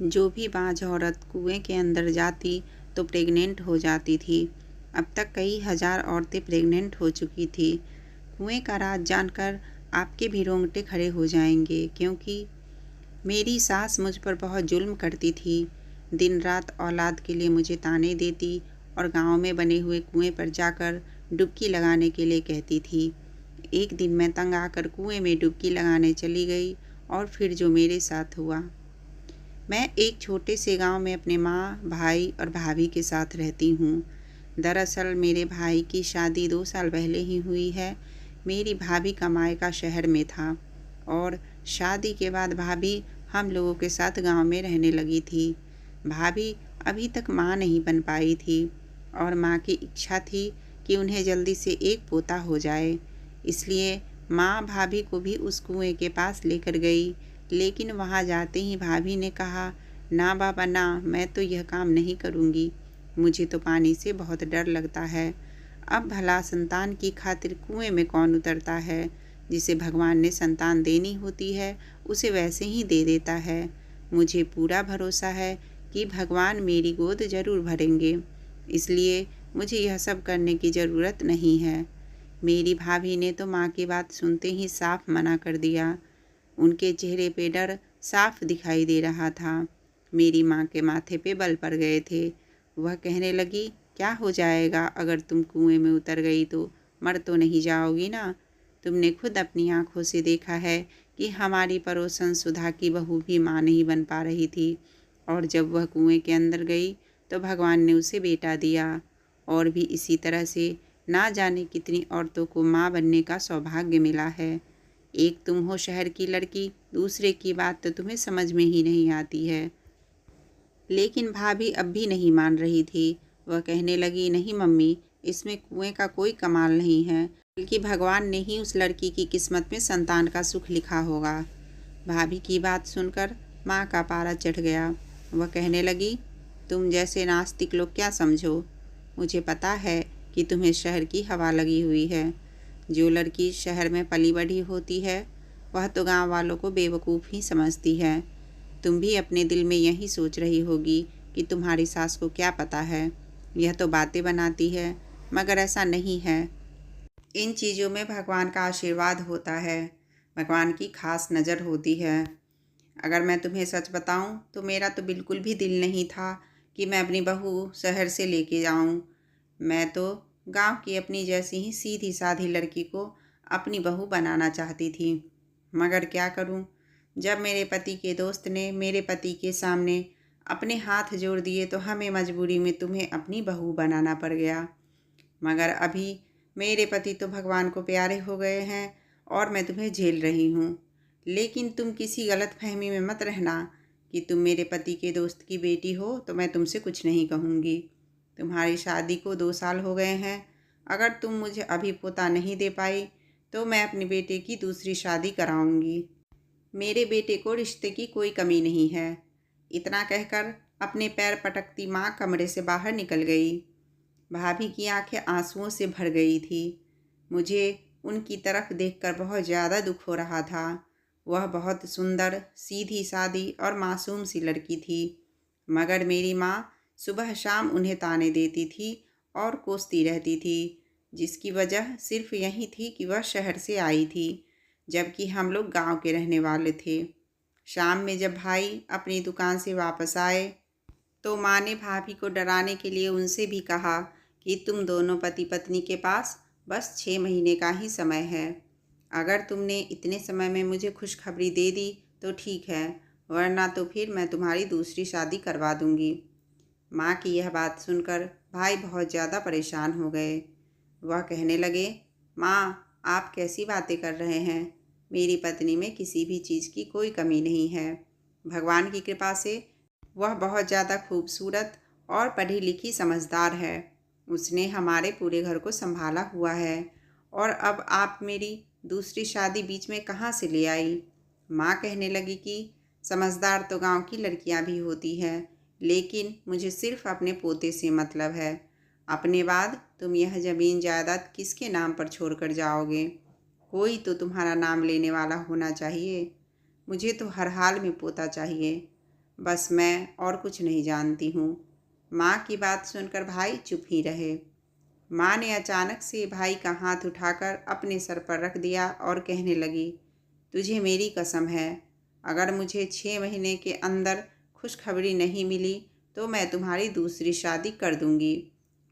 जो भी बाँझ औरत कुएं के अंदर जाती तो प्रेग्नेंट हो जाती थी। अब तक कई हजार औरतें प्रेग्नेंट हो चुकी थी। कुएं का राज जानकर आपके भी रोंगटे खड़े हो जाएंगे, क्योंकि मेरी सास मुझ पर बहुत जुल्म करती थी। दिन रात औलाद के लिए मुझे ताने देती और गांव में बने हुए कुएं पर जाकर डुबकी लगाने के लिए कहती थी। एक दिन मैं तंग आकर कुएं में डुबकी लगाने चली गई और फिर जो मेरे साथ हुआ। मैं एक छोटे से गांव में अपने माँ, भाई और भाभी के साथ रहती हूँ। दरअसल मेरे भाई की शादी 2 साल पहले ही हुई है। मेरी भाभी का मायका शहर में था और शादी के बाद भाभी हम लोगों के साथ गांव में रहने लगी थी। भाभी अभी तक माँ नहीं बन पाई थी और माँ की इच्छा थी कि उन्हें जल्दी से एक पोता हो जाए। इसलिए माँ भाभी को भी उस कुएं के पास लेकर गई, लेकिन वहाँ जाते ही भाभी ने कहा, ना बाबा ना, मैं तो यह काम नहीं करूँगी। मुझे तो पानी से बहुत डर लगता है। अब भला संतान की खातिर कुएं में कौन उतरता है। जिसे भगवान ने संतान देनी होती है उसे वैसे ही दे देता है। मुझे पूरा भरोसा है कि भगवान मेरी गोद जरूर भरेंगे, इसलिए मुझे यह सब करने की ज़रूरत नहीं है। मेरी भाभी ने तो माँ की बात सुनते ही साफ मना कर दिया। उनके चेहरे पे डर साफ दिखाई दे रहा था। मेरी माँ के माथे पे बल पड़ गए थे। वह कहने लगी, क्या हो जाएगा अगर तुम कुएं में उतर गई तो? मर तो नहीं जाओगी ना? तुमने खुद अपनी आंखों से देखा है कि हमारी पड़ोसन सुधा की बहू भी माँ नहीं बन पा रही थी, और जब वह कुएं के अंदर गई तो भगवान ने उसे बेटा दिया। और भी इसी तरह से ना जाने कितनी औरतों को माँ बनने का सौभाग्य मिला है। एक तुम हो शहर की लड़की, दूसरे की बात तो तुम्हें समझ में ही नहीं आती है। लेकिन भाभी अब भी नहीं मान रही थी। वह कहने लगी, नहीं मम्मी, इसमें कुएं का कोई कमाल नहीं है, बल्कि भगवान ने ही उस लड़की की किस्मत में संतान का सुख लिखा होगा। भाभी की बात सुनकर माँ का पारा चढ़ गया। वह कहने लगी, तुम जैसे नास्तिक लोग क्या समझो? मुझे पता है कि तुम्हें शहर की हवा लगी हुई है। जो लड़की शहर में पली बढ़ी होती है वह तो गांव वालों को बेवकूफ़ ही समझती है। तुम भी अपने दिल में यही सोच रही होगी कि तुम्हारी सास को क्या पता है, यह तो बातें बनाती है, मगर ऐसा नहीं है। इन चीज़ों में भगवान का आशीर्वाद होता है, भगवान की खास नज़र होती है। अगर मैं तुम्हें सच बताऊं तो मेरा तो बिल्कुल भी दिल नहीं था कि मैं अपनी बहू शहर से लेके जाऊं। मैं तो गांव की अपनी जैसी ही सीधी साधी लड़की को अपनी बहू बनाना चाहती थी, मगर क्या करूं? जब मेरे पति के दोस्त ने मेरे पति के सामने अपने हाथ जोड़ दिए तो हमें मजबूरी में तुम्हें अपनी बहू बनाना पड़ गया। मगर अभी मेरे पति तो भगवान को प्यारे हो गए हैं और मैं तुम्हें झेल रही हूँ। लेकिन तुम किसी गलत फहमी में मत रहना कि तुम मेरे पति के दोस्त की बेटी हो तो मैं तुमसे कुछ नहीं कहूँगी। तुम्हारी शादी को 2 साल हो गए हैं। अगर तुम मुझे अभी पोता नहीं दे पाई तो मैं अपने बेटे की दूसरी शादी कराऊंगी। मेरे बेटे को रिश्ते की कोई कमी नहीं है। इतना कहकर अपने पैर पटकती माँ कमरे से बाहर निकल गई। भाभी की आंखें आंसुओं से भर गई थी। मुझे उनकी तरफ देखकर बहुत ज़्यादा दुख हो रहा था। वह बहुत सुंदर, सीधी सादी और मासूम सी लड़की थी, मगर मेरी माँ सुबह शाम उन्हें ताने देती थी और कोसती रहती थी, जिसकी वजह सिर्फ यही थी कि वह शहर से आई थी, जबकि हम लोग गांव के रहने वाले थे। शाम में जब भाई अपनी दुकान से वापस आए तो माँ ने भाभी को डराने के लिए उनसे भी कहा कि तुम दोनों पति पत्नी के पास बस 6 महीने का ही समय है। अगर तुमने इतने समय में मुझे खुशखबरी दे दी तो ठीक है, वरना तो फिर मैं तुम्हारी दूसरी शादी करवा दूंगी। माँ की यह बात सुनकर भाई बहुत ज़्यादा परेशान हो गए। वह कहने लगे, माँ, आप कैसी बातें कर रहे हैं? मेरी पत्नी में किसी भी चीज़ की कोई कमी नहीं है। भगवान की कृपा से वह बहुत ज़्यादा खूबसूरत और पढ़ी लिखी समझदार है। उसने हमारे पूरे घर को संभाला हुआ है, और अब आप मेरी दूसरी शादी बीच में कहाँ से ले आई? माँ कहने लगी कि समझदार तो गांव की लड़कियां भी होती हैं, लेकिन मुझे सिर्फ अपने पोते से मतलब है। अपने बाद तुम यह ज़मीन जायदाद किसके नाम पर छोड़कर जाओगे? कोई तो तुम्हारा नाम लेने वाला होना चाहिए। मुझे तो हर हाल में पोता चाहिए। बस मैं और कुछ नहीं जानती हूँ। माँ की बात सुनकर भाई चुप ही रहे। माँ ने अचानक से भाई का हाथ उठाकर अपने सर पर रख दिया और कहने लगी, तुझे मेरी कसम है, अगर मुझे 6 महीने के अंदर खुशखबरी नहीं मिली तो मैं तुम्हारी दूसरी शादी कर दूंगी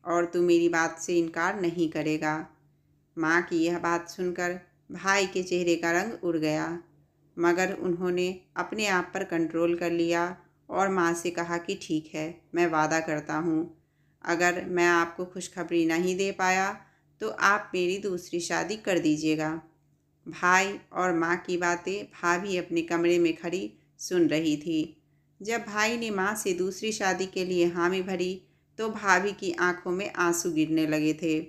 और तू मेरी बात से इनकार नहीं करेगा। माँ की यह बात सुनकर भाई के चेहरे का रंग उड़ गया, मगर उन्होंने अपने आप पर कंट्रोल कर लिया और माँ से कहा कि ठीक है, मैं वादा करता हूँ, अगर मैं आपको खुशखबरी नहीं दे पाया तो आप मेरी दूसरी शादी कर दीजिएगा। भाई और माँ की बातें भाभी अपने कमरे में खड़ी सुन रही थी। जब भाई ने माँ से दूसरी शादी के लिए हामी भरी तो भाभी की आंखों में आंसू गिरने लगे थे।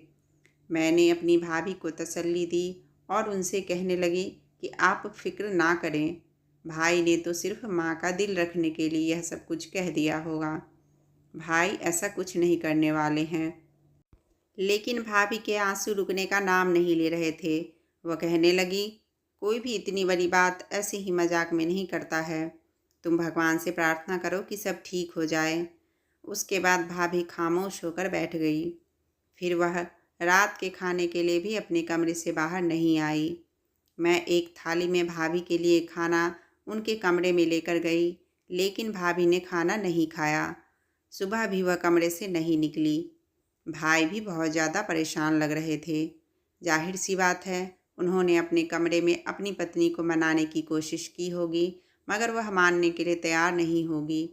मैंने अपनी भाभी को तसल्ली दी और उनसे कहने लगी कि आप फिक्र ना करें, भाई ने तो सिर्फ माँ का दिल रखने के लिए यह सब कुछ कह दिया होगा। भाई ऐसा कुछ नहीं करने वाले हैं। लेकिन भाभी के आंसू रुकने का नाम नहीं ले रहे थे। वह कहने लगी, कोई भी इतनी बड़ी बात ऐसे ही मजाक में नहीं करता है। तुम भगवान से प्रार्थना करो कि सब ठीक हो जाए। उसके बाद भाभी खामोश होकर बैठ गई। फिर वह रात के खाने के लिए भी अपने कमरे से बाहर नहीं आई। मैं एक थाली में भाभी के लिए खाना उनके कमरे में लेकर गई, लेकिन भाभी ने खाना नहीं खाया। सुबह भी वह कमरे से नहीं निकली। भाई भी बहुत ज़्यादा परेशान लग रहे थे। जाहिर सी बात है, उन्होंने अपने कमरे में अपनी पत्नी को मनाने की कोशिश की होगी, मगर वह मानने के लिए तैयार नहीं होगी।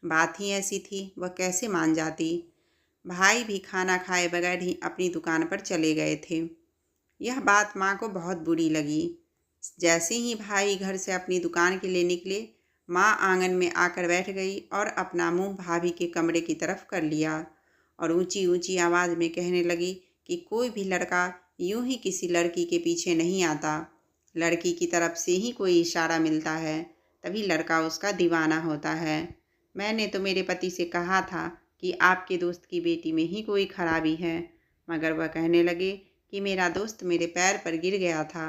बात ही ऐसी थी, वह कैसे मान जाती। भाई भी खाना खाए बगैर ही अपनी दुकान पर चले गए थे। यह बात माँ को बहुत बुरी लगी। जैसे ही भाई घर से अपनी दुकान के लिए निकले, माँ आंगन में आकर बैठ गई और अपना मुंह भाभी के कमरे की तरफ कर लिया और ऊंची ऊंची आवाज़ में कहने लगी कि कोई भी लड़का यूं ही किसी लड़की के पीछे नहीं आता। लड़की की तरफ से ही कोई इशारा मिलता है, तभी लड़का उसका दीवाना होता है। मैंने तो मेरे पति से कहा था कि आपके दोस्त की बेटी में ही कोई खराबी है, मगर वह कहने लगे कि मेरा दोस्त मेरे पैर पर गिर गया था,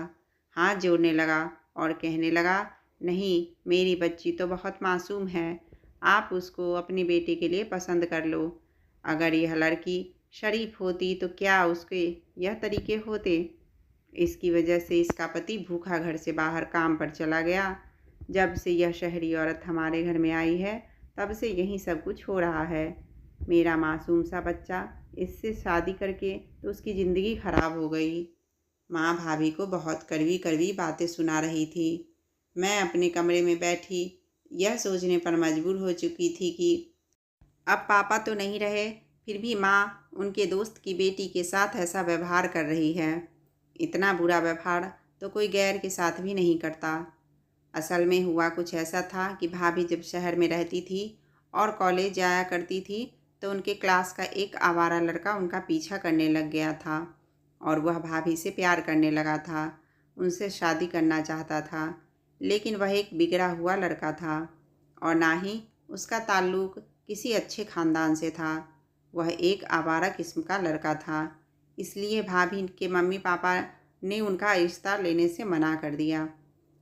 हाथ जोड़ने लगा और कहने लगा, नहीं, मेरी बच्ची तो बहुत मासूम है, आप उसको अपनी बेटी के लिए पसंद कर लो। अगर यह लड़की शरीफ होती तो क्या उसके यह तरीके होते। इसकी वजह से इसका पति भूखा घर से बाहर काम पर चला गया। जब से यह शहरी औरत हमारे घर में आई है, तब से यही सब कुछ हो रहा है। मेरा मासूम सा बच्चा, इससे शादी करके तो उसकी ज़िंदगी खराब हो गई। माँ भाभी को बहुत कड़वी कड़वी बातें सुना रही थी। मैं अपने कमरे में बैठी यह सोचने पर मजबूर हो चुकी थी कि अब पापा तो नहीं रहे, फिर भी माँ उनके दोस्त की बेटी के साथ ऐसा व्यवहार कर रही है। इतना बुरा व्यवहार तो कोई गैर के साथ भी नहीं करता। असल में हुआ कुछ ऐसा था कि भाभी जब शहर में रहती थी और कॉलेज जाया करती थी, तो उनके क्लास का एक आवारा लड़का उनका पीछा करने लग गया था और वह भाभी से प्यार करने लगा था, उनसे शादी करना चाहता था। लेकिन वह एक बिगड़ा हुआ लड़का था और ना ही उसका ताल्लुक़ किसी अच्छे ख़ानदान से था। वह एक आवारा किस्म का लड़का था, इसलिए भाभी के मम्मी पापा ने उनका रिश्ता लेने से मना कर दिया।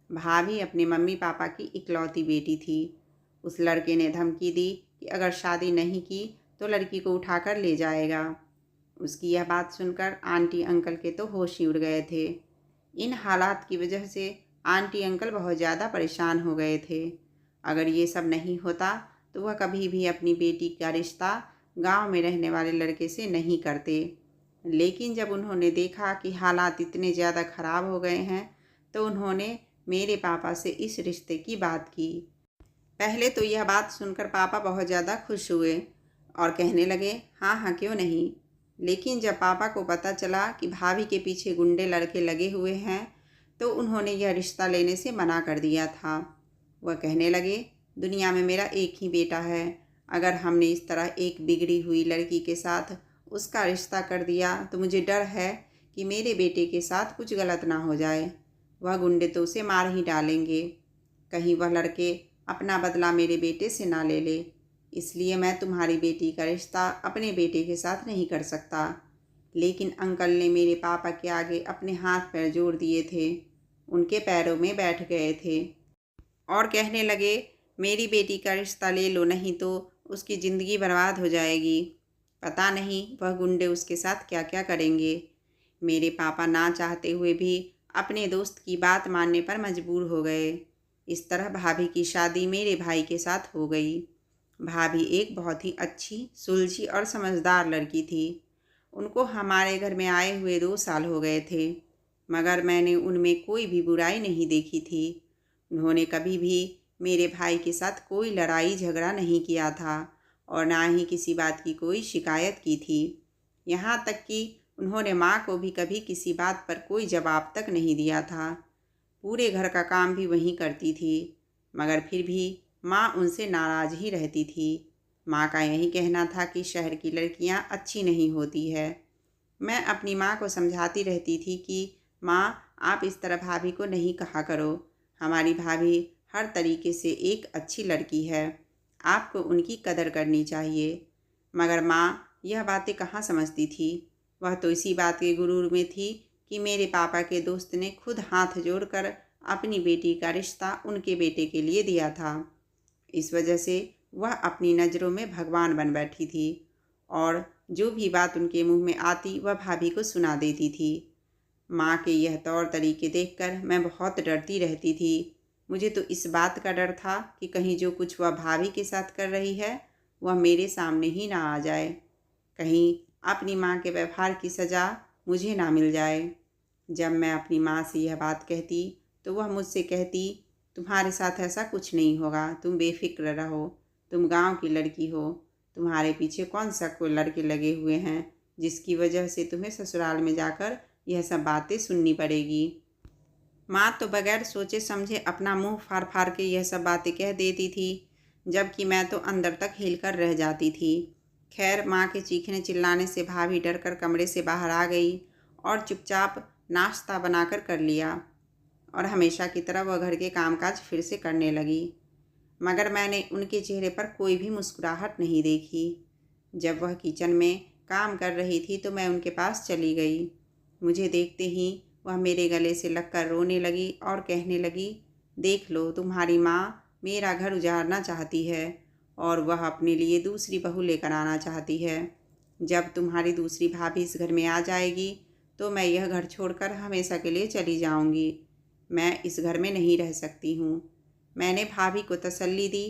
भाभी अपने मम्मी पापा की इकलौती बेटी थी। उस लड़के ने धमकी दी कि अगर शादी नहीं की तो लड़की को उठाकर ले जाएगा। उसकी यह बात सुनकर आंटी अंकल के तो होश ही उड़ गए थे। इन हालात की वजह से आंटी अंकल बहुत ज़्यादा परेशान हो गए थे। अगर ये सब नहीं होता तो वह कभी भी अपनी बेटी का रिश्ता गांव में रहने वाले लड़के से नहीं करते। लेकिन जब उन्होंने देखा कि हालात इतने ज़्यादा ख़राब हो गए हैं, तो उन्होंने मेरे पापा से इस रिश्ते की बात की। पहले तो यह बात सुनकर पापा बहुत ज़्यादा खुश हुए और कहने लगे, हाँ हाँ क्यों नहीं। लेकिन जब पापा को पता चला कि भाभी के पीछे गुंडे लड़के लगे हुए हैं, तो उन्होंने यह रिश्ता लेने से मना कर दिया था। वह कहने लगे, दुनिया में मेरा एक ही बेटा है, अगर हमने इस तरह एक बिगड़ी हुई लड़की के साथ उसका रिश्ता कर दिया तो मुझे डर है कि मेरे बेटे के साथ कुछ गलत ना हो जाए। वह गुंडे तो उसे मार ही डालेंगे। कहीं वह लड़के अपना बदला मेरे बेटे से ना ले ले। इसलिए मैं तुम्हारी बेटी का रिश्ता अपने बेटे के साथ नहीं कर सकता। लेकिन अंकल ने मेरे पापा के आगे अपने हाथ पैर जोड़ दिए थे, उनके पैरों में बैठ गए थे और कहने लगे, मेरी बेटी का रिश्ता ले लो, नहीं तो उसकी ज़िंदगी बर्बाद हो जाएगी। पता नहीं वह गुंडे उसके साथ क्या क्या करेंगे। मेरे पापा ना चाहते हुए भी अपने दोस्त की बात मानने पर मजबूर हो गए। इस तरह भाभी की शादी मेरे भाई के साथ हो गई। भाभी एक बहुत ही अच्छी, सुलझी और समझदार लड़की थी। उनको हमारे घर में आए हुए 2 साल हो गए थे, मगर मैंने उनमें कोई भी बुराई नहीं देखी थी। उन्होंने कभी भी मेरे भाई के साथ कोई लड़ाई झगड़ा नहीं किया था और ना ही किसी बात की कोई शिकायत की थी। यहाँ तक कि उन्होंने माँ को भी कभी किसी बात पर कोई जवाब तक नहीं दिया था। पूरे घर का काम भी वही करती थी, मगर फिर भी माँ उनसे नाराज़ ही रहती थी। माँ का यही कहना था कि शहर की लड़कियाँ अच्छी नहीं होती है। मैं अपनी माँ को समझाती रहती थी कि माँ, आप इस तरह भाभी को नहीं कहा करो। हमारी भाभी हर तरीके से एक अच्छी लड़की है, आपको उनकी कदर करनी चाहिए। मगर माँ यह बातें कहाँ समझती थी। वह तो इसी बात के गुरूर में थी कि मेरे पापा के दोस्त ने खुद हाथ जोड़कर अपनी बेटी का रिश्ता उनके बेटे के लिए दिया था। इस वजह से वह अपनी नज़रों में भगवान बन बैठी थी और जो भी बात उनके मुंह में आती वह भाभी को सुना देती थी। माँ के यह तौर तरीके देखकर मैं बहुत डरती रहती थी। मुझे तो इस बात का डर था कि कहीं जो कुछ वह भाभी के साथ कर रही है वह मेरे सामने ही ना आ जाए, कहीं अपनी माँ के व्यवहार की सज़ा मुझे ना मिल जाए। जब मैं अपनी माँ से यह बात कहती तो वह मुझसे कहती, तुम्हारे साथ ऐसा कुछ नहीं होगा, तुम बेफिक्र रहो, तुम गांव की लड़की हो, तुम्हारे पीछे कौन सा कोई लड़के लगे हुए हैं जिसकी वजह से तुम्हें ससुराल में जाकर यह सब बातें सुननी पड़ेगी। माँ तो बगैर सोचे समझे अपना मुंह फाड़ फाड़ के यह सब बातें कह देती थी, जबकि मैं तो अंदर तक हिल कर रह जाती थी। खैर, माँ के चीखने चिल्लाने से भाभी डर कर कमरे से बाहर आ गई और चुपचाप नाश्ता बनाकर कर लिया और हमेशा की तरह वह घर के कामकाज फिर से करने लगी। मगर मैंने उनके चेहरे पर कोई भी मुस्कुराहट नहीं देखी। जब वह किचन में काम कर रही थी तो मैं उनके पास चली गई। मुझे देखते ही वह मेरे गले से लगकर रोने लगी और कहने लगी, देख लो, तुम्हारी माँ मेरा घर उजाड़ना चाहती है और वह अपने लिए दूसरी बहू लेकर आना चाहती है। जब तुम्हारी दूसरी भाभी इस घर में आ जाएगी तो मैं यह घर छोड़कर हमेशा के लिए चली जाऊंगी। मैं इस घर में नहीं रह सकती हूँ। मैंने भाभी को तसल्ली दी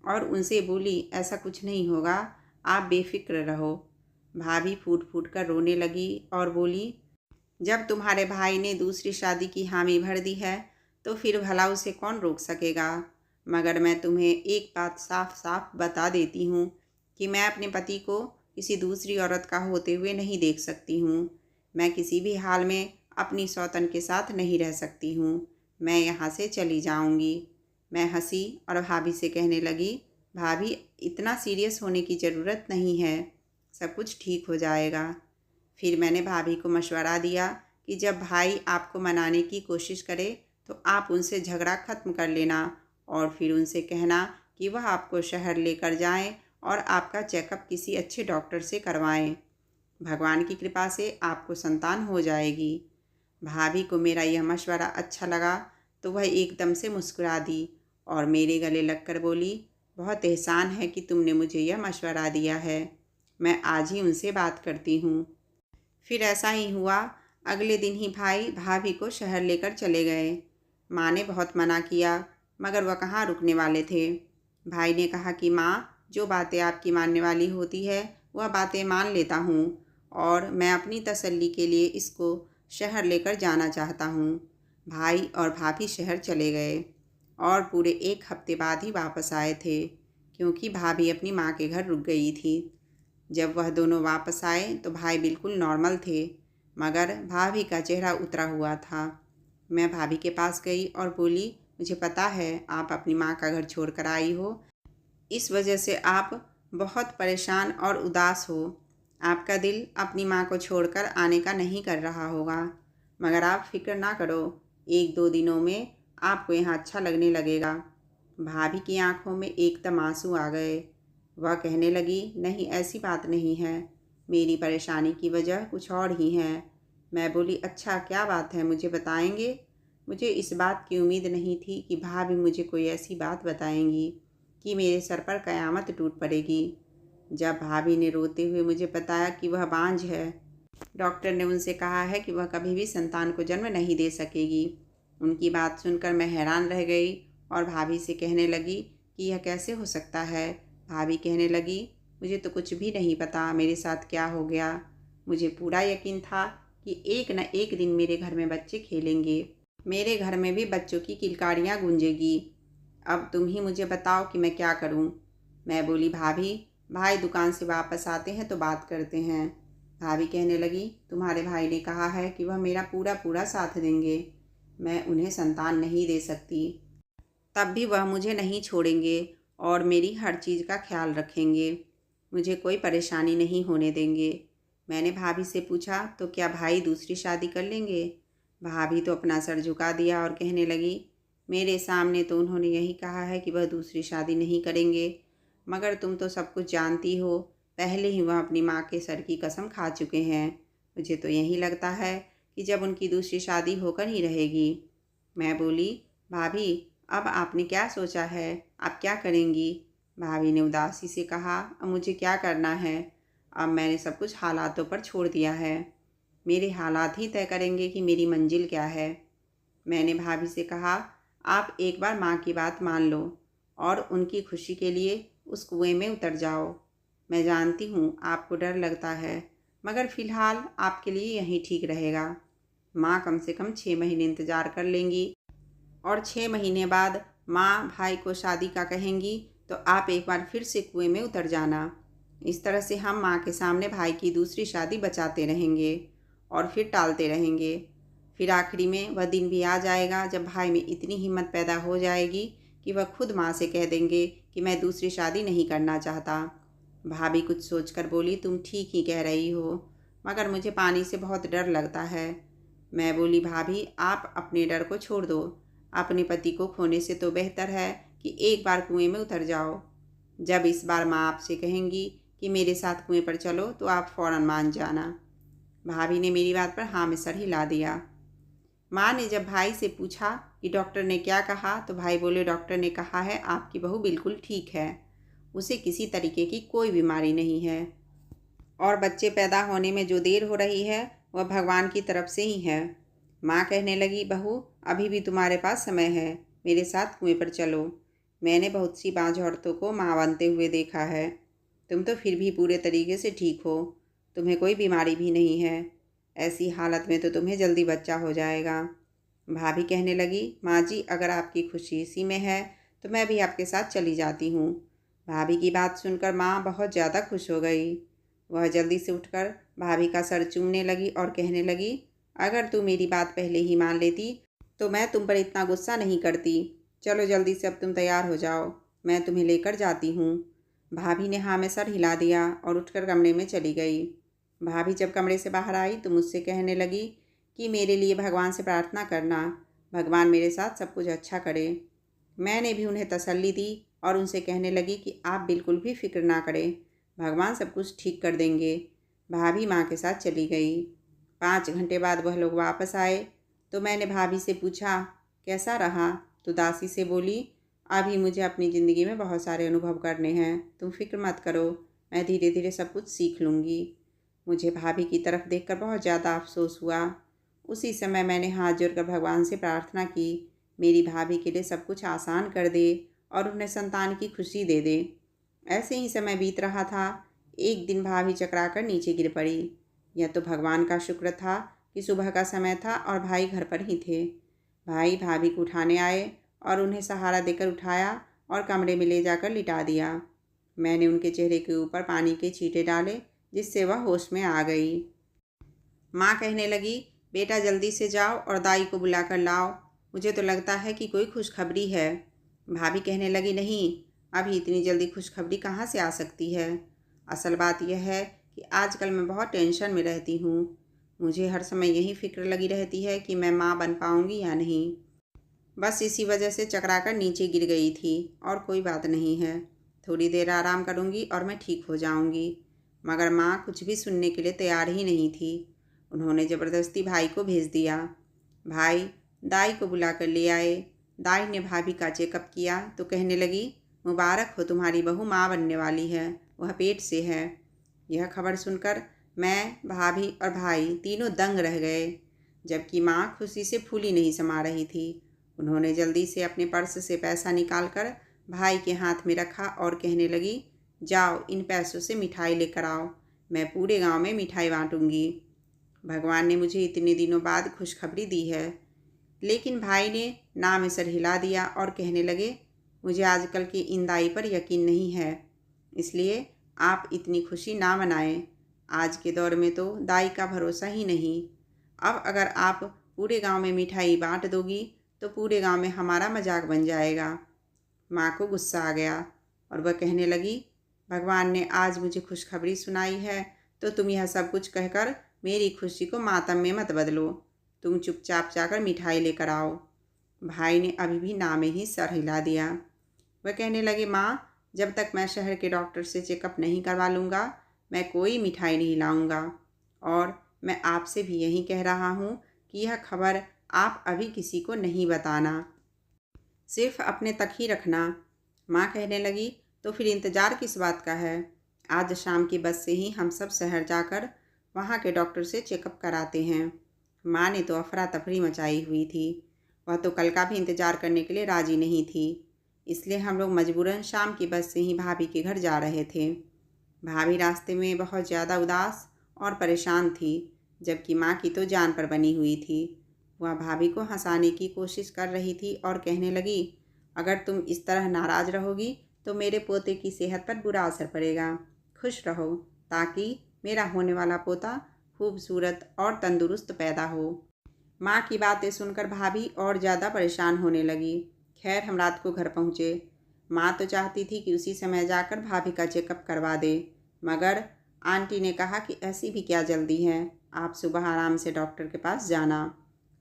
और उनसे बोली, ऐसा कुछ नहीं होगा, आप बेफिक्र रहो। भाभी फूट फूट कर रोने लगी और बोली, जब तुम्हारे भाई ने दूसरी शादी की हामी भर दी है तो फिर भला उसे कौन रोक सकेगा। मगर मैं तुम्हें एक बात साफ साफ बता देती हूँ कि मैं अपने पति को किसी दूसरी औरत का होते हुए नहीं देख सकती हूँ। मैं किसी भी हाल में अपनी सौतन के साथ नहीं रह सकती हूँ। मैं यहाँ से चली जाऊँगी। मैं हंसी और भाभी से कहने लगी, भाभी, इतना सीरियस होने की ज़रूरत नहीं है, सब कुछ ठीक हो जाएगा। फिर मैंने भाभी को मशवरा दिया कि जब भाई आपको मनाने की कोशिश करे तो आप उनसे झगड़ा ख़त्म कर लेना और फिर उनसे कहना कि वह आपको शहर लेकर जाएं और आपका चेकअप किसी अच्छे डॉक्टर से करवाएं। भगवान की कृपा से आपको संतान हो जाएगी। भाभी को मेरा यह मशवरा अच्छा लगा तो वह एकदम से मुस्कुरा दी और मेरे गले लगकर बोली, बहुत एहसान है कि तुमने मुझे यह मशवरा दिया है, मैं आज ही उनसे बात करती हूँ। फिर ऐसा ही हुआ। अगले दिन ही भाई भाभी को शहर लेकर चले गए। माँ ने बहुत मना किया मगर वह कहाँ रुकने वाले थे। भाई ने कहा कि माँ, जो बातें आपकी मानने वाली होती है वह बातें मान लेता हूँ और मैं अपनी तसल्ली के लिए इसको शहर लेकर जाना चाहता हूँ। भाई और भाभी शहर चले गए और पूरे 1 हफ्ते बाद ही वापस आए थे, क्योंकि भाभी अपनी माँ के घर रुक गई थी। जब वह दोनों वापस आए तो भाई बिल्कुल नॉर्मल थे, मगर भाभी का चेहरा उतरा हुआ था। मैं भाभी के पास गई और बोली, मुझे पता है आप अपनी माँ का घर छोड़कर आई हो, इस वजह से आप बहुत परेशान और उदास हो। आपका दिल अपनी माँ को छोड़कर आने का नहीं कर रहा होगा, मगर आप फिक्र ना करो, 1-2 दिनों में आपको यहाँ अच्छा लगने लगेगा। भाभी की आंखों में एकदम आंसू आ गए। वह कहने लगी, नहीं, ऐसी बात नहीं है, मेरी परेशानी की वजह कुछ और ही है। मैं बोली, अच्छा क्या बात है, मुझे बताएंगे। मुझे इस बात की उम्मीद नहीं थी कि भाभी मुझे कोई ऐसी बात बताएंगी। कि मेरे सर पर क़यामत टूट पड़ेगी। जब भाभी ने रोते हुए मुझे बताया कि वह बांझ है, डॉक्टर ने उनसे कहा है कि वह कभी भी संतान को जन्म नहीं दे सकेगी। उनकी बात सुनकर मैं हैरान रह गई और भाभी से कहने लगी कि यह कैसे हो सकता है। भाभी कहने लगी, मुझे तो कुछ भी नहीं पता मेरे साथ क्या हो गया। मुझे पूरा यकीन था कि एक न एक दिन मेरे घर में बच्चे खेलेंगे, मेरे घर में भी बच्चों की किलकारियाँ गूंजेगी। अब तुम ही मुझे बताओ कि मैं क्या करूं। मैं बोली, भाभी, भाई दुकान से वापस आते हैं तो बात करते हैं। भाभी कहने लगी, तुम्हारे भाई ने कहा है कि वह मेरा पूरा पूरा साथ देंगे। मैं उन्हें संतान नहीं दे सकती, तब भी वह मुझे नहीं छोड़ेंगे और मेरी हर चीज़ का ख्याल रखेंगे। मुझे कोई परेशानी नहीं होने देंगे। मैंने भाभी से पूछा, तो क्या भाई दूसरी शादी कर लेंगे? भाभी तो अपना सर झुका दिया और कहने लगी, मेरे सामने तो उन्होंने यही कहा है कि वह दूसरी शादी नहीं करेंगे, मगर तुम तो सब कुछ जानती हो, पहले ही वह अपनी माँ के सर की कसम खा चुके हैं। मुझे तो यही लगता है कि जब उनकी दूसरी शादी होकर ही रहेगी। मैं बोली, भाभी, अब आपने क्या सोचा है, आप क्या करेंगी? भाभी ने उदासी से कहा, अब मुझे क्या करना है, अब मैंने सब कुछ हालातों पर छोड़ दिया है। मेरे हालात ही तय करेंगे कि मेरी मंजिल क्या है। मैंने भाभी से कहा, आप एक बार माँ की बात मान लो और उनकी खुशी के लिए उस कुएं में उतर जाओ। मैं जानती हूँ आपको डर लगता है, मगर फ़िलहाल आपके लिए यही ठीक रहेगा। माँ कम से कम 6 महीने इंतज़ार कर लेंगी और 6 महीने बाद माँ भाई को शादी का कहेंगी तो आप एक बार फिर से कुएं में उतर जाना। इस तरह से हम माँ के सामने भाई की दूसरी शादी बचाते रहेंगे और फिर टालते रहेंगे। फिर आखिरी में वह दिन भी आ जाएगा जब भाई में इतनी हिम्मत पैदा हो जाएगी कि वह खुद माँ से कह देंगे कि मैं दूसरी शादी नहीं करना चाहता। भाभी कुछ सोचकर बोली, तुम ठीक ही कह रही हो, मगर मुझे पानी से बहुत डर लगता है। मैं बोली, भाभी, आप अपने डर को छोड़ दो। अपने पति को खोने से तो बेहतर है कि एक बार कुएं में उतर जाओ। जब इस बार माँ आपसे कहेंगी कि मेरे साथ कुएं पर चलो तो आप फ़ौरन मान जाना। भाभी ने मेरी बात पर हाँ में सर हिला दिया। माँ ने जब भाई से पूछा कि डॉक्टर ने क्या कहा तो भाई बोले, डॉक्टर ने कहा है आपकी बहू बिल्कुल ठीक है, उसे किसी तरीके की कोई बीमारी नहीं है और बच्चे पैदा होने में जो देर हो रही है वह भगवान की तरफ से ही है। माँ कहने लगी, बहू, अभी भी तुम्हारे पास समय है, मेरे साथ कुएं पर चलो। मैंने बहुत सी बांझ औरतों को माँ बनते हुए देखा है, तुम तो फिर भी पूरे तरीके से ठीक हो, तुम्हें कोई बीमारी भी नहीं है। ऐसी हालत में तो तुम्हें जल्दी बच्चा हो जाएगा। भाभी कहने लगी, माँ जी, अगर आपकी खुशी इसी में है तो मैं भी आपके साथ चली जाती हूँ। भाभी की बात सुनकर माँ बहुत ज़्यादा खुश हो गई। वह जल्दी से उठकर भाभी का सर चूमने लगी और कहने लगी, अगर तू मेरी बात पहले ही मान लेती तो मैं तुम पर इतना गुस्सा नहीं करती। चलो जल्दी से अब तुम तैयार हो जाओ, मैं तुम्हें लेकर जाती हूँ। भाभी ने हाँ में सर हिला दिया और उठकर कमरे में चली गई। भाभी जब कमरे से बाहर आई तो मुझसे कहने लगी कि मेरे लिए भगवान से प्रार्थना करना, भगवान मेरे साथ सब कुछ अच्छा करे। मैंने भी उन्हें तसल्ली दी और उनसे कहने लगी कि आप बिल्कुल भी फिक्र ना करें, भगवान सब कुछ ठीक कर देंगे। भाभी माँ के साथ चली गई। 5 घंटे बाद वह लोग वापस आए तो मैंने भाभी से पूछा, कैसा रहा? तो दासी से बोली, अभी मुझे अपनी ज़िंदगी में बहुत सारे अनुभव करने हैं, तुम फिक्र मत करो, मैं धीरे धीरे सब कुछ सीख लूँगी। मुझे भाभी की तरफ देखकर बहुत ज़्यादा अफसोस हुआ। उसी समय मैंने हाथ जोड़कर भगवान से प्रार्थना की, मेरी भाभी के लिए सब कुछ आसान कर दे और उन्हें संतान की खुशी दे दे। ऐसे ही समय बीत रहा था। एक दिन भाभी चकराकर नीचे गिर पड़ी। यह तो भगवान का शुक्र था कि सुबह का समय था और भाई घर पर ही थे। भाई भाभी को उठाने आए और उन्हें सहारा देकर उठाया और कमरे में ले जाकर लिटा दिया। मैंने उनके चेहरे के ऊपर पानी के छींटे डाले जिससे वह होश में आ गई। माँ कहने लगी, बेटा जल्दी से जाओ और दाई को बुला कर लाओ, मुझे तो लगता है कि कोई खुशखबरी है। भाभी कहने लगी, नहीं, अभी इतनी जल्दी खुशखबरी कहाँ से आ सकती है। असल बात यह है कि आजकल मैं बहुत टेंशन में रहती हूँ। मुझे हर समय यही फिक्र लगी रहती है कि मैं माँ बन पाऊँगी या नहीं। बस इसी वजह से चकराकर नीचे गिर गई थी और कोई बात नहीं है। थोड़ी देर आराम करूँगी और मैं ठीक हो जाऊँगी। मगर माँ कुछ भी सुनने के लिए तैयार ही नहीं थी। उन्होंने ज़बरदस्ती भाई को भेज दिया। भाई दाई को बुला कर ले आए। दाई ने भाभी का चेकअप किया तो कहने लगी, मुबारक हो, तुम्हारी बहू माँ बनने वाली है, वह पेट से है। यह खबर सुनकर मैं, भाभी और भाई तीनों दंग रह गए, जबकि माँ खुशी से फूली नहीं समा रही थी। उन्होंने जल्दी से अपने पर्स से पैसा निकालकर भाई के हाथ में रखा और कहने लगी, जाओ इन पैसों से मिठाई लेकर आओ, मैं पूरे गांव में मिठाई बांटूंगी। भगवान ने मुझे इतने दिनों बाद खुशखबरी दी है। लेकिन भाई ने ना में सर हिला दिया और कहने लगे, मुझे आजकल की इन दाई पर यकीन नहीं है, इसलिए आप इतनी खुशी ना मनाएं। आज के दौर में तो दाई का भरोसा ही नहीं। अब अगर आप पूरे गांव में मिठाई बांट दोगी तो पूरे गांव में हमारा मजाक बन जाएगा। माँ को गुस्सा आ गया और वह कहने लगी, भगवान ने आज मुझे खुशखबरी सुनाई है तो तुम यह सब कुछ कहकर मेरी खुशी को मातम में मत बदलो। तुम चुपचाप जाकर मिठाई लेकर आओ। भाई ने अभी भी ना में ही सर हिला दिया। वह कहने लगे, माँ, जब तक मैं शहर के डॉक्टर से चेकअप नहीं करवा लूँगा मैं कोई मिठाई नहीं लाऊँगा। और मैं आपसे भी यही कह रहा हूँ कि यह खबर आप अभी किसी को नहीं बताना, सिर्फ अपने तक ही रखना। माँ कहने लगी, तो फिर इंतज़ार किस बात का है? आज शाम की बस से ही हम सब शहर जाकर वहाँ के डॉक्टर से चेकअप कराते हैं। माँ ने तो अफरा तफरी मचाई हुई थी। वह तो कल का भी इंतज़ार करने के लिए राज़ी नहीं थी। इसलिए हम लोग मजबूरन शाम की बस से ही भाभी के घर जा रहे थे। भाभी रास्ते में बहुत ज़्यादा उदास और परेशान थी, जबकि माँ की तो जान पर बनी हुई थी। वह भाभी को हंसाने की कोशिश कर रही थी और कहने लगी, अगर तुम इस तरह नाराज़ रहोगी तो मेरे पोते की सेहत पर बुरा असर पड़ेगा। खुश रहो ताकि मेरा होने वाला पोता खूबसूरत और तंदुरुस्त पैदा हो। माँ की बातें सुनकर भाभी और ज़्यादा परेशान होने लगी। खैर, हम रात को घर पहुँचे। माँ तो चाहती थी कि उसी समय जाकर भाभी का चेकअप करवा दे, मगर आंटी ने कहा कि ऐसी भी क्या जल्दी है, आप सुबह आराम से डॉक्टर के पास जाना।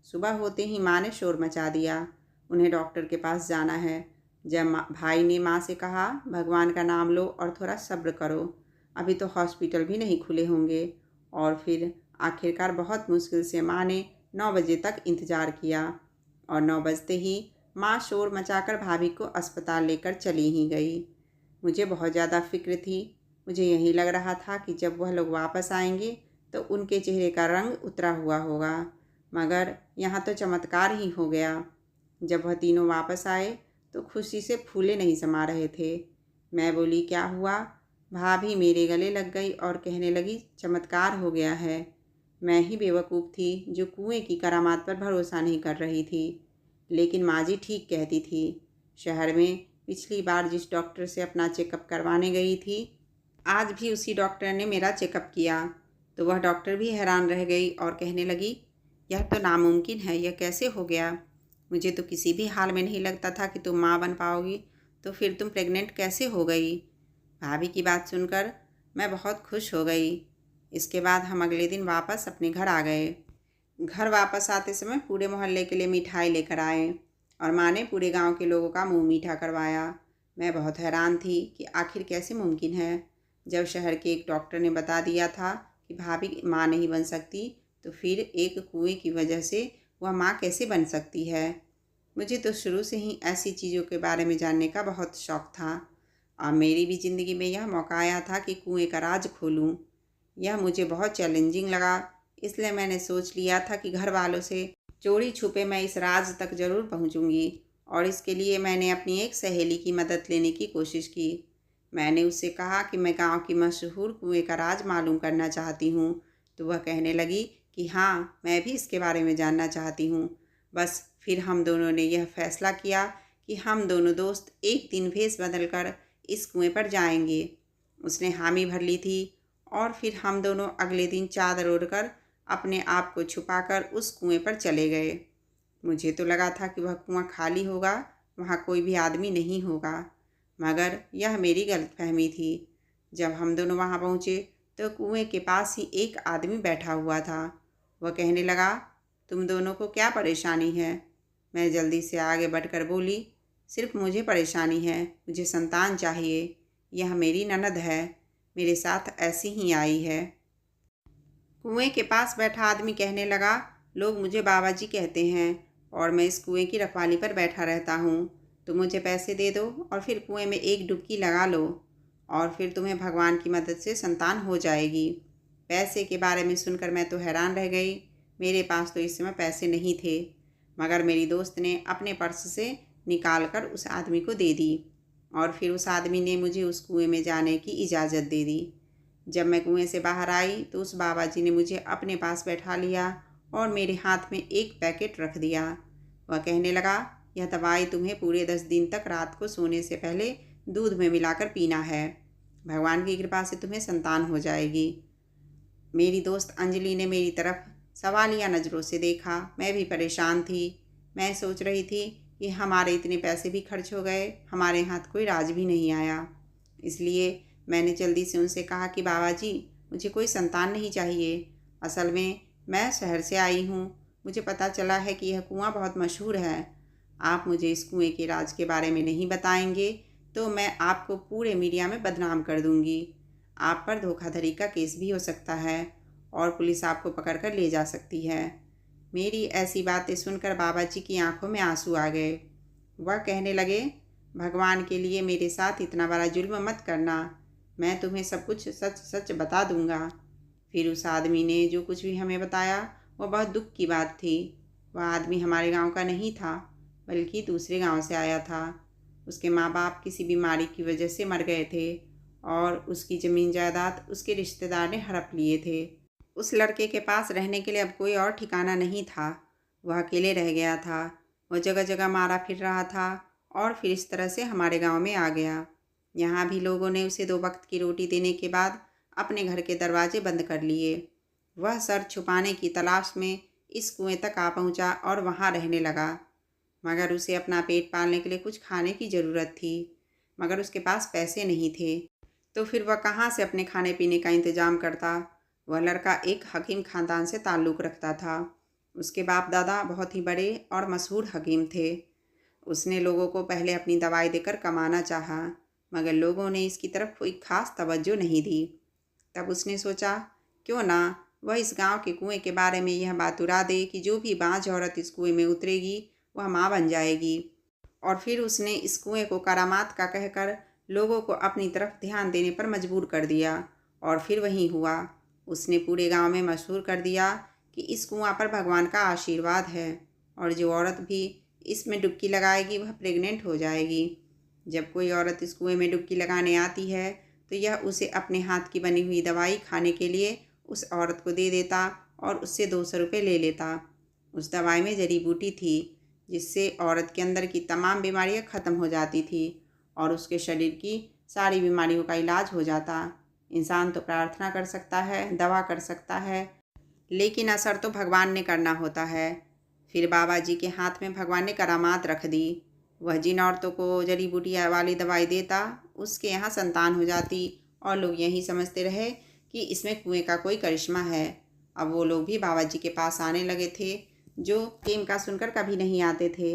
सुबह होते ही माँ ने शोर मचा दिया, उन्हें डॉक्टर के पास जाना है। जब भाई ने माँ से कहा, भगवान का नाम लो और थोड़ा सब्र करो, अभी तो हॉस्पिटल भी नहीं खुले होंगे। और फिर आखिरकार बहुत मुश्किल से माँ ने 9 बजे तक इंतज़ार किया और 9 बजते ही माँ शोर मचाकर भाभी को अस्पताल लेकर चली ही गई। मुझे बहुत ज़्यादा फिक्र थी। मुझे यही लग रहा था कि जब वह लोग वापस आएंगे तो उनके चेहरे का रंग उतरा हुआ होगा, मगर यहाँ तो चमत्कार ही हो गया। जब वह तीनों वापस आए तो खुशी से फूले नहीं समा रहे थे। मैं बोली, क्या हुआ? भाभी मेरे गले लग गई और कहने लगी, चमत्कार हो गया है। मैं ही बेवकूफ़ थी जो कुएं की करामात पर भरोसा नहीं कर रही थी। लेकिन माँ जी ठीक कहती थी। शहर में पिछली बार जिस डॉक्टर से अपना चेकअप करवाने गई थी, आज भी उसी डॉक्टर ने मेरा चेकअप किया। तो वह डॉक्टर भी हैरान रह गई और कहने लगी, यह तो नामुमकिन है, यह कैसे हो गया? मुझे तो किसी भी हाल में नहीं लगता था कि तुम माँ बन पाओगी, तो फिर तुम प्रेग्नेंट कैसे हो गई? भाभी की बात सुनकर मैं बहुत खुश हो गई। इसके बाद हम अगले दिन वापस अपने घर आ गए। घर वापस आते समय पूरे मोहल्ले के लिए मिठाई लेकर आए और माँ ने पूरे गांव के लोगों का मुंह मीठा करवाया। मैं बहुत हैरान थी कि आखिर कैसे मुमकिन है। जब शहर के एक डॉक्टर ने बता दिया था कि भाभी माँ नहीं बन सकती, तो फिर एक कुएं की वजह से वह माँ कैसे बन सकती है? मुझे तो शुरू से ही ऐसी चीज़ों के बारे में जानने का बहुत शौक़ था। अब मेरी भी ज़िंदगी में यह मौका आया था कि कुएं का राज खोलूं। यह मुझे बहुत चैलेंजिंग लगा, इसलिए मैंने सोच लिया था कि घर वालों से चोरी छुपे मैं इस राज तक ज़रूर पहुंचूंगी। और इसके लिए मैंने अपनी एक सहेली की मदद लेने की कोशिश की। मैंने उससे कहा कि मैं गांव की मशहूर कुएं का राज मालूम करना चाहती हूँ। तो वह कहने लगी कि हाँ, मैं भी इसके बारे में जानना चाहती हूँ। बस फिर हम दोनों ने यह फैसला किया कि हम दोनों दोस्त एक दिन भेष बदलकर इस कुएं पर जाएंगे। उसने हामी भर ली थी और फिर हम दोनों अगले दिन चादर ओढ़कर अपने आप को छुपाकर उस कुएं पर चले गए। मुझे तो लगा था कि वह कुआं खाली होगा, वहाँ कोई भी आदमी नहीं होगा, मगर यह मेरी गलतफहमी थी। जब हम दोनों वहाँ पहुँचे तो कुएं के पास ही एक आदमी बैठा हुआ था। वह कहने लगा, तुम दोनों को क्या परेशानी है? मैं जल्दी से आगे बढ़कर बोली, सिर्फ मुझे परेशानी है, मुझे संतान चाहिए। यह मेरी ननद है, मेरे साथ ऐसी ही आई है। कुएं के पास बैठा आदमी कहने लगा, लोग मुझे बाबा जी कहते हैं और मैं इस कुएं की रखवाली पर बैठा रहता हूँ। तुम मुझे पैसे दे दो और फिर कुएं में एक डुबकी लगा लो और फिर तुम्हें भगवान की मदद से संतान हो जाएगी। पैसे के बारे में सुनकर मैं तो हैरान रह गई। मेरे पास तो इस समय पैसे नहीं थे, मगर मेरी दोस्त ने अपने पर्स से निकाल कर उस आदमी को दे दी और फिर उस आदमी ने मुझे उस कुएं में जाने की इजाज़त दे दी। जब मैं कुएं से बाहर आई तो उस बाबा जी ने मुझे अपने पास बैठा लिया और मेरे हाथ में एक पैकेट रख दिया। वह कहने लगा, यह दवाई तुम्हें पूरे 10 दिन तक रात को सोने से पहले दूध में मिलाकर पीना है। भगवान की कृपा से तुम्हें संतान हो जाएगी। मेरी दोस्त अंजलि ने मेरी तरफ सवालिया नज़रों से देखा। मैं भी परेशान थी। मैं सोच रही थी कि हमारे इतने पैसे भी खर्च हो गए, हमारे हाथ कोई राज भी नहीं आया। इसलिए मैंने जल्दी से उनसे कहा कि बाबा जी, मुझे कोई संतान नहीं चाहिए। असल में मैं शहर से आई हूँ। मुझे पता चला है कि यह कुआं बहुत मशहूर है। आप मुझे इस कुएं के राज के बारे में नहीं बताएंगे तो मैं आपको पूरे मीडिया में बदनाम कर दूंगी। आप पर धोखाधड़ी का केस भी हो सकता है और पुलिस आपको पकड़कर ले जा सकती है। मेरी ऐसी बातें सुनकर बाबा जी की आंखों में आंसू आ गए। वह कहने लगे, भगवान के लिए मेरे साथ इतना बड़ा जुल्म मत करना। मैं तुम्हें सब कुछ सच सच बता दूंगा। फिर उस आदमी ने जो कुछ भी हमें बताया वह बहुत दुख की बात थी। वह आदमी हमारे गांव का नहीं था, बल्कि दूसरे गांव से आया था। उसके माँ बाप किसी बीमारी की वजह से मर गए थे और उसकी ज़मीन जायदाद उसके रिश्तेदार ने हड़प लिए थे। उस लड़के के पास रहने के लिए अब कोई और ठिकाना नहीं था। वह अकेले रह गया था। वह जगह जगह मारा फिर रहा था और फिर इस तरह से हमारे गांव में आ गया। यहाँ भी लोगों ने उसे 2 वक्त की रोटी देने के बाद अपने घर के दरवाजे बंद कर लिए। वह सर छुपाने की तलाश में इस कुएं तक आ पहुँचा और वहाँ रहने लगा। मगर उसे अपना पेट पालने के लिए कुछ खाने की ज़रूरत थी, मगर उसके पास पैसे नहीं थे। तो फिर वह कहाँ से अपने खाने पीने का इंतज़ाम करता। वह लड़का एक हकीम ख़ानदान से ताल्लुक़ रखता था। उसके बाप दादा बहुत ही बड़े और मशहूर हकीम थे। उसने लोगों को पहले अपनी दवाई देकर कमाना चाहा, मगर लोगों ने इसकी तरफ कोई ख़ास तवज्जो नहीं दी। तब उसने सोचा, क्यों ना वह इस गांव के कुएं के बारे में यह बात उड़ा दे कि जो भी बांझ औरत इस कुएं में उतरेगी वह माँ बन जाएगी। और फिर उसने इस कुएं को करामात का कहकर लोगों को अपनी तरफ ध्यान देने पर मजबूर कर दिया। और फिर वही हुआ। उसने पूरे गांव में मशहूर कर दिया कि इस कुआं पर भगवान का आशीर्वाद है और जो औरत भी इसमें डुबकी लगाएगी वह प्रेग्नेंट हो जाएगी। जब कोई औरत इस कुएं में डुबकी लगाने आती है तो यह उसे अपने हाथ की बनी हुई दवाई खाने के लिए उस औरत को दे देता और उससे 200 रुपये ले लेता। उस दवाई में जड़ी बूटी थी जिससे औरत के अंदर की तमाम बीमारियां ख़त्म हो जाती थी और उसके शरीर की सारी बीमारियों का इलाज हो जाता। इंसान तो प्रार्थना कर सकता है, दवा कर सकता है, लेकिन असर तो भगवान ने करना होता है। फिर बाबा जी के हाथ में भगवान ने करामात रख दी। वह जिन औरतों को जड़ी बूटियाँ वाली दवाई देता उसके यहाँ संतान हो जाती और लोग यही समझते रहे कि इसमें कुएं का कोई करिश्मा है। अब वो लोग भी बाबा जी के पास आने लगे थे जो प्रेम का सुनकर कभी नहीं आते थे।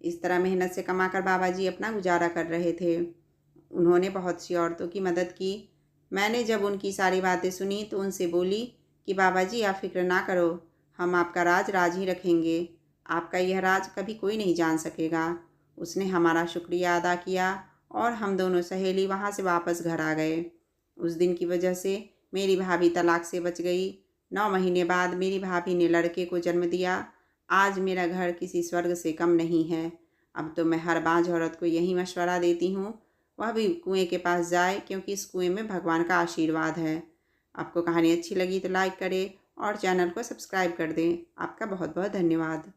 इस तरह मेहनत से कमाकर बाबा जी अपना गुजारा कर रहे थे। उन्होंने बहुत सी औरतों की मदद की। मैंने जब उनकी सारी बातें सुनी तो उनसे बोली कि बाबा जी आप फिक्र ना करो, हम आपका राज राज ही रखेंगे। आपका यह राज कभी कोई नहीं जान सकेगा। उसने हमारा शुक्रिया अदा किया और हम दोनों सहेली वहाँ से वापस घर आ गए। उस दिन की वजह से मेरी भाभी तलाक से बच गई। 9 महीने बाद मेरी भाभी ने लड़के को जन्म दिया। आज मेरा घर किसी स्वर्ग से कम नहीं है। अब तो मैं हर बाँझ औरत को यही मशवरा देती हूँ, वह भी कुएं के पास जाए, क्योंकि इस कुएं में भगवान का आशीर्वाद है। आपको कहानी अच्छी लगी तो लाइक करें और चैनल को सब्सक्राइब कर दें। आपका बहुत बहुत धन्यवाद।